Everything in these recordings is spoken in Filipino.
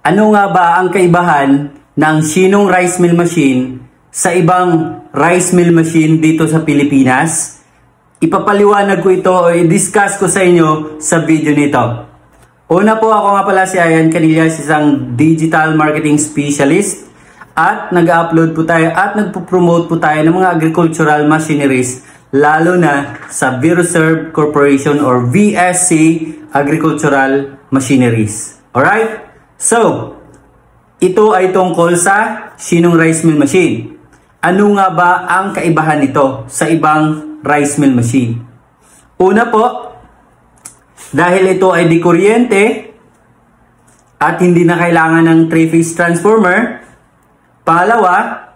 Ano nga ba ang kaibahan ng Shinong rice mill machine sa ibang rice mill machine dito sa Pilipinas? Ipapaliwanag ko ito o i-discuss ko sa inyo sa video nito. Una po, ako nga pala si Ayan Canillas, isang digital marketing specialist, at nag-upload po tayo at nagpo-promote po tayo ng mga agricultural machineries, lalo na sa VeroServe Corporation or VSC Agricultural Machineries. Alright? So, ito ay tungkol sa Shinong rice mill machine. Ano nga ba ang kaibahan nito sa ibang rice mill machine? Una po, dahil ito ay di kuryente at hindi na kailangan ng 3-phase transformer. Pangalawa,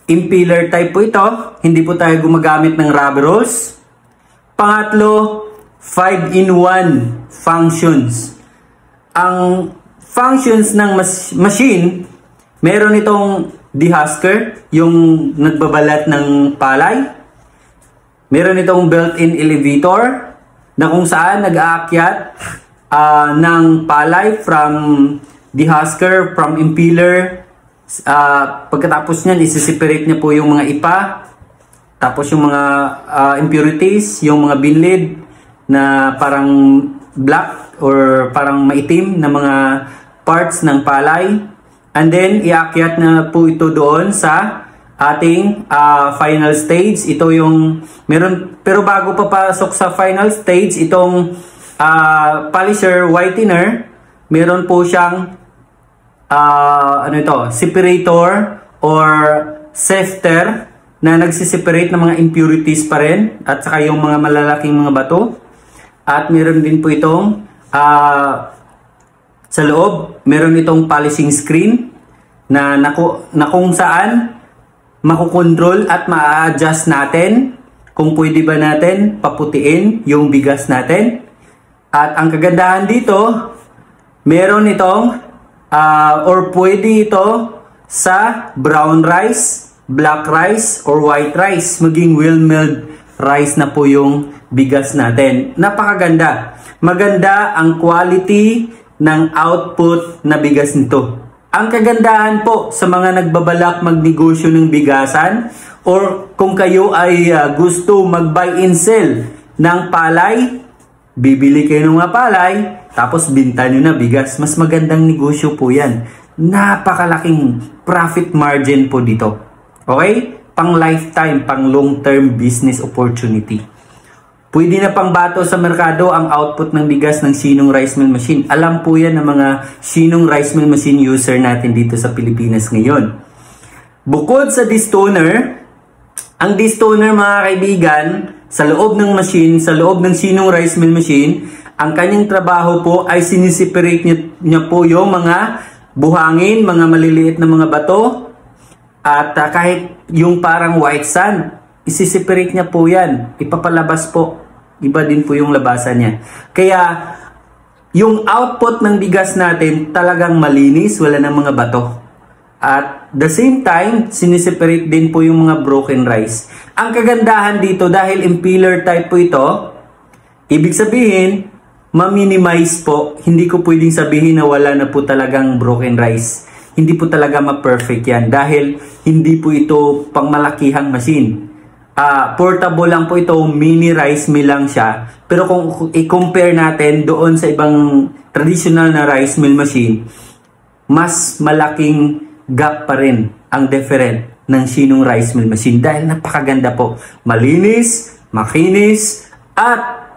impeller type po ito. Hindi po tayo gumagamit ng rubber rolls. Pangatlo, 5-in-1 functions. Ang functions ng machine, meron itong dehusker, yung nagbabalat ng palay. Meron itong built-in elevator, na kung saan nag-aakyat ng palay from dehusker, from impeller. Pagkatapos niyan, isi-separate niya po yung mga ipa, tapos yung mga impurities, yung mga binlid na parang black or parang maitim na mga parts ng palay. And then, iakyat na po ito doon sa ating final stage. Ito yung meron, pero bago pa pasok sa final stage, itong polisher whitener, meron po siyang separator or sifter na nagsiseparate ng mga impurities pa rin at saka yung mga malalaking mga bato. At meron din po itong sa loob, meron itong polishing screen na kung saan makukontrol at ma-adjust natin kung pwede ba natin paputiin yung bigas natin. At ang kagandahan dito, meron itong or pwede ito sa brown rice, black rice, or white rice. Maging well-milled rice na po yung bigas natin. Napakaganda. Maganda ang quality ng output na bigas nito. Ang kagandahan po sa mga nagbabalak magnegosyo ng bigasan, or kung kayo ay gusto mag-buy and sell ng palay, bibili kayo ng mga palay, tapos binta nyo na bigas. Mas magandang negosyo po yan. Napakalaking profit margin po dito. Okay? Pang lifetime, pang long-term business opportunity. Pwede na pang bato sa merkado ang output ng bigas ng Shinong rice mill machine. Alam po yan ng mga Shinong rice mill machine user natin dito sa Pilipinas ngayon. Bukod sa distoner, ang distoner mga kaibigan, sa loob ng machine, sa loob ng Shinong rice mill machine, ang kanyang trabaho po ay sinisiperate niya po yung mga buhangin, mga maliliit na mga bato, at kahit yung parang white sand, isisiperate niya po yan. Ipapalabas po. Iba din po yung labasan niya. Kaya, yung output ng bigas natin talagang malinis, wala ng mga bato. At the same time, sinisiperate din po yung mga broken rice. Ang kagandahan dito, dahil impeller type po ito, ibig sabihin, ma-minimize po. Hindi ko pwedeng sabihin na wala na po talagang broken rice. Hindi po talaga ma-perfect yan dahil hindi po ito pangmalakihang machine. Portable lang po ito, mini rice mill lang siya. Pero kung i-compare natin doon sa ibang traditional na rice mill machine, mas malaking gap pa rin ang different ng Shinong rice mill machine dahil napakaganda po. Malinis, makinis, at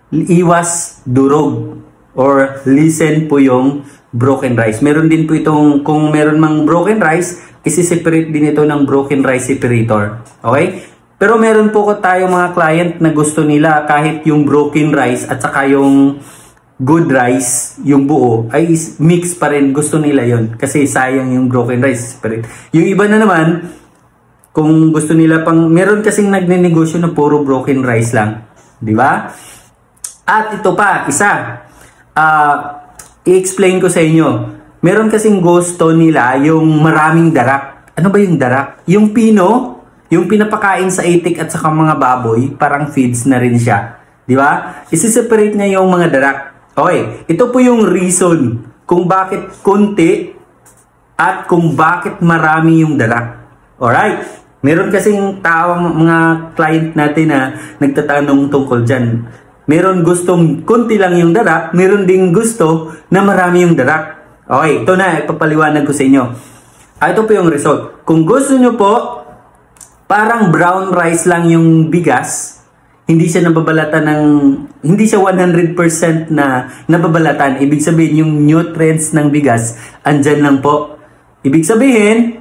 iwas durog or lisen po yung broken rice. Meron din po itong, kung meron mang broken rice, isi-separate din ito ng broken rice separator. Okay? Pero meron po tayo mga client na gusto nila kahit yung broken rice at saka yung good rice, yung buo, ay mix pa rin. Gusto nila yon kasi sayang yung broken rice separate. Yung iba na naman, kung gusto nila pang, meron kasing nagnenegosyo na puro broken rice lang. Di ba? At ito pa, isa. I-explain ko sa inyo. Meron kasing gusto nila yung maraming darak. Ano ba yung darak? Yung pino, yung pinapakain sa itik at saka mga baboy, parang feeds na rin siya. Di ba? Isi-separate niya yung mga darak. Okay, ito po yung reason kung bakit konti at kung bakit marami yung darak. Alright? Meron kasing tao, mga client natin na nagtatanong tungkol dyan. Meron gustong konti lang yung darak, meron ding gusto na marami yung darak. Okay, ito na, ipapaliwanag ko sa inyo. Ito po yung result. Kung gusto nyo po, parang brown rice lang yung bigas, hindi siya nababalatan ng, hindi siya 100% na nababalatan. Ibig sabihin, yung nutrients ng bigas, andyan lang po. Ibig sabihin,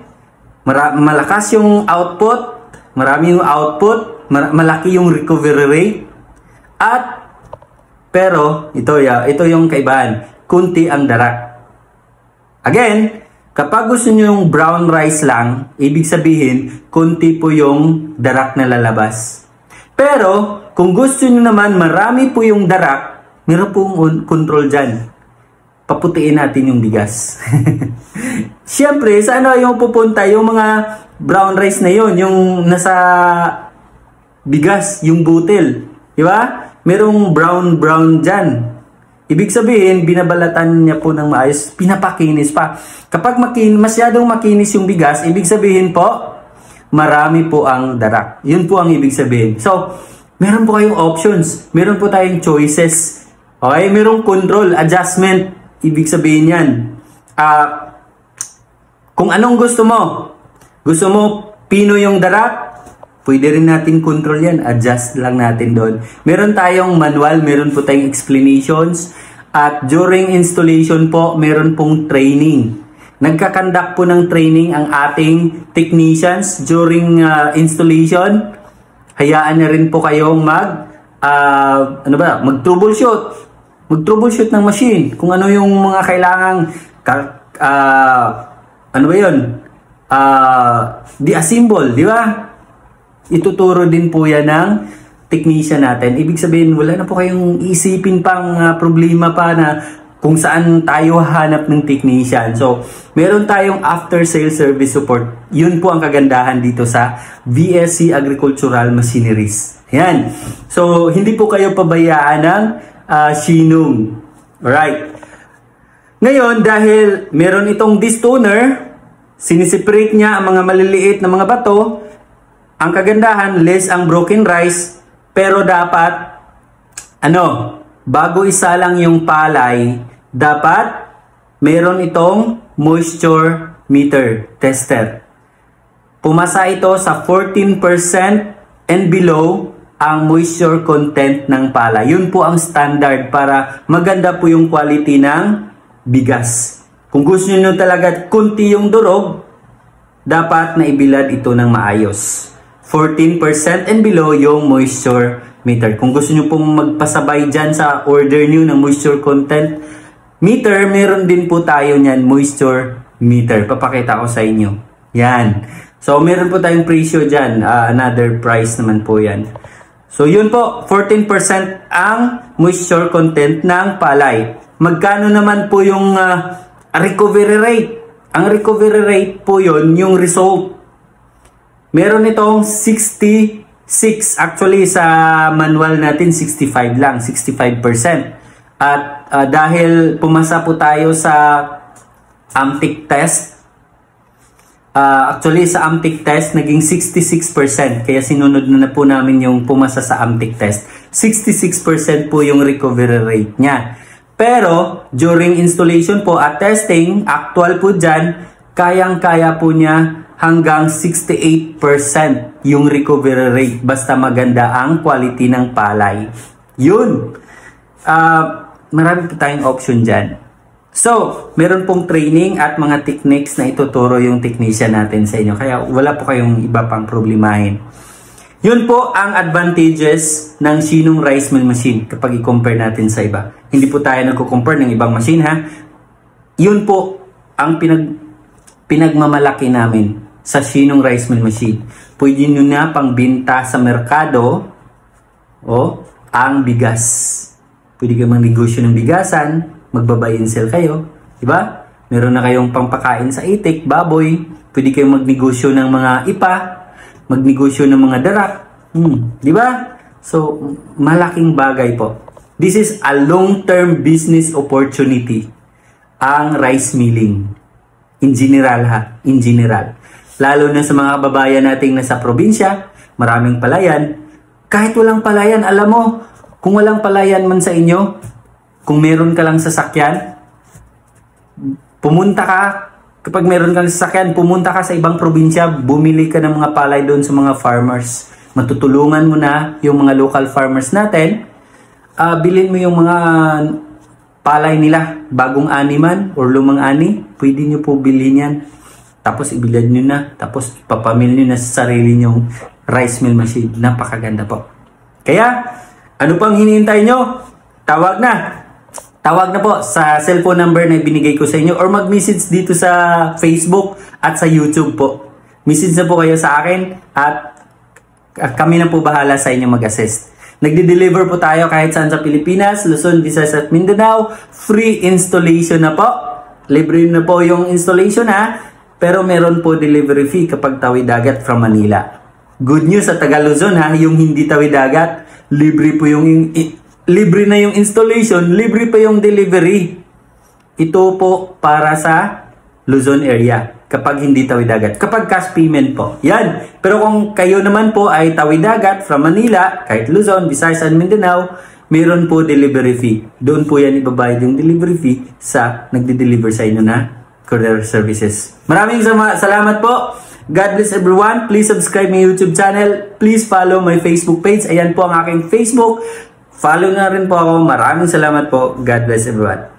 malakas yung output, marami yung output, malaki yung recovery rate, at, pero, ito yung kaibahan, kunti ang darak. Again, kapag gusto nyo yung brown rice lang, ibig sabihin, kunti po yung darak na lalabas. Pero, kung gusto nyo naman marami po yung darak, meron pong control dyan. Paputiin natin yung bigas. Siyempre, sa ano yung pupunta? Yung mga brown rice na yun, yung nasa bigas, yung butil. Diba? Merong brown dyan. Ibig sabihin, binabalatan niya po ng maayos, pinapakinis pa. Kapag masyadong makinis yung bigas, ibig sabihin po, marami po ang darak. Yun po ang ibig sabihin. So, meron po kayong options. Meron po tayong choices. Okay? Merong control, adjustment. Ibig sabihin yan. Kung anong gusto mo. Gusto mo pino yung darak, pwede rin natin control yan. Adjust lang natin doon. Meron tayong manual. Meron po tayong explanations. At during installation po, meron pong training. Nagkakandak po ng training ang ating technicians during installation. Hayaan na rin po kayong mag-troubleshoot. Mag-troubleshoot ng machine. Kung ano yung mga kailangang di-assemble, di ba? Ituturo din po yan ng technician natin. Ibig sabihin, wala na po kayong isipin pang problema pa na kung saan tayo hanap ng technician. So, meron tayong after-sale service support. Yun po ang kagandahan dito sa VSC Agricultural Machineries. Yan. So, hindi po kayo pabayaan ng Shinung. Alright. Ngayon, dahil meron itong distoner, sinisiperate niya ang mga maliliit na mga bato, ang kagandahan, less ang broken rice, pero dapat, bago isa lang yung palay, dapat meron itong moisture meter tester. Pumasa ito sa 14% and below ang moisture content ng palay. Yun po ang standard para maganda po yung quality ng bigas. Kung gusto nyo talaga kunti yung durog, dapat na ibilad ito ng maayos. 14% and below yung moisture meter. Kung gusto nyo pong magpasabay dyan sa order nyo ng moisture content meter, meron din po tayo nyan, moisture meter. Papakita ko sa inyo. Yan. So, meron po tayong presyo dyan. Another price naman po yan. So, yun po. 14% ang moisture content ng palay. Magkano naman po yung recovery rate? Ang recovery rate po yun, yung result. Meron itong 66. Actually, sa manual natin, 65 lang. 65%. At dahil pumasa po tayo sa AMTIC test, actually sa AMTIC test, naging 66%. Kaya sinunod na po namin yung pumasa sa AMTIC test. 66% po yung recovery rate niya. Pero, during installation po at testing, actual po dyan, kayang-kaya po niya hanggang 68% yung recovery rate. Basta maganda ang quality ng palay. Yun! Marami po tayong option dyan. So, meron pong training at mga techniques na ituturo yung technician natin sa inyo. Kaya wala po kayong iba pang problemahin. Yun po ang advantages ng Shinung Rice Mill Machine kapag i-compare natin sa iba. Hindi po tayo nagko-compare ng ibang machine ha. Yun po ang pinagmamalaki namin sa Shinung Rice Mill Machine. Pwede nyo na pangbenta sa merkado ang bigas. Pwede kayo magnegosyo ng bigasan, magbabuy and sell kayo, diba? Meron na kayong pangpakain sa itik, baboy, pwede kayong magnegosyo ng mga ipa, magnegosyo ng mga darak, diba? So, malaking bagay po. This is a long-term business opportunity. ang rice milling. In general ha, in general. Lalo na sa mga kababayan nating nasa probinsya, maraming palayan. Kahit walang palayan, alam mo, kung walang palayan man sa inyo, kung meron ka lang sasakyan, pumunta ka, kapag meron kang sasakyan, pumunta ka sa ibang probinsya, bumili ka ng mga palay doon sa mga farmers. Matutulungan mo na yung mga local farmers natin. Bilhin mo yung mga palay nila, bagong ani man or lumang ani, pwede nyo po bilhin yan. Tapos ibilad nyo na, tapos ipapamil nyo na sa sarili nyong rice mill machine. Napakaganda po. Kaya, ano pang hinihintay nyo? Tawag na! Tawag na po sa cellphone number na binigay ko sa inyo or mag-message dito sa Facebook at sa YouTube po. Message na po kayo sa akin at kami na po bahala sa inyo mag-assist. Nagde-deliver po tayo kahit saan sa Pilipinas, Luzon, Visayas at Mindanao. Free installation na po. Libre na po yung installation ha. Pero meron po delivery fee kapag tawid dagat from Manila. Good news sa taga Luzon ha, yung hindi tawid dagat, libre po yung libre na yung installation, libre pa yung delivery. Ito po para sa Luzon area kapag hindi tawid dagat. Kapag cash payment po. Yan. Pero kung kayo naman po ay tawid dagat from Manila, kahit Luzon, Visayas and Mindanao, meron po delivery fee. Doon po yan ibabayad yung delivery fee sa nagde-deliver sa inyo na courier services. Maraming salamat po. God bless everyone. Please subscribe my YouTube channel. Please follow my Facebook page. Ayan po ang aking Facebook. Follow na rin po ako. Maraming salamat po. God bless everyone.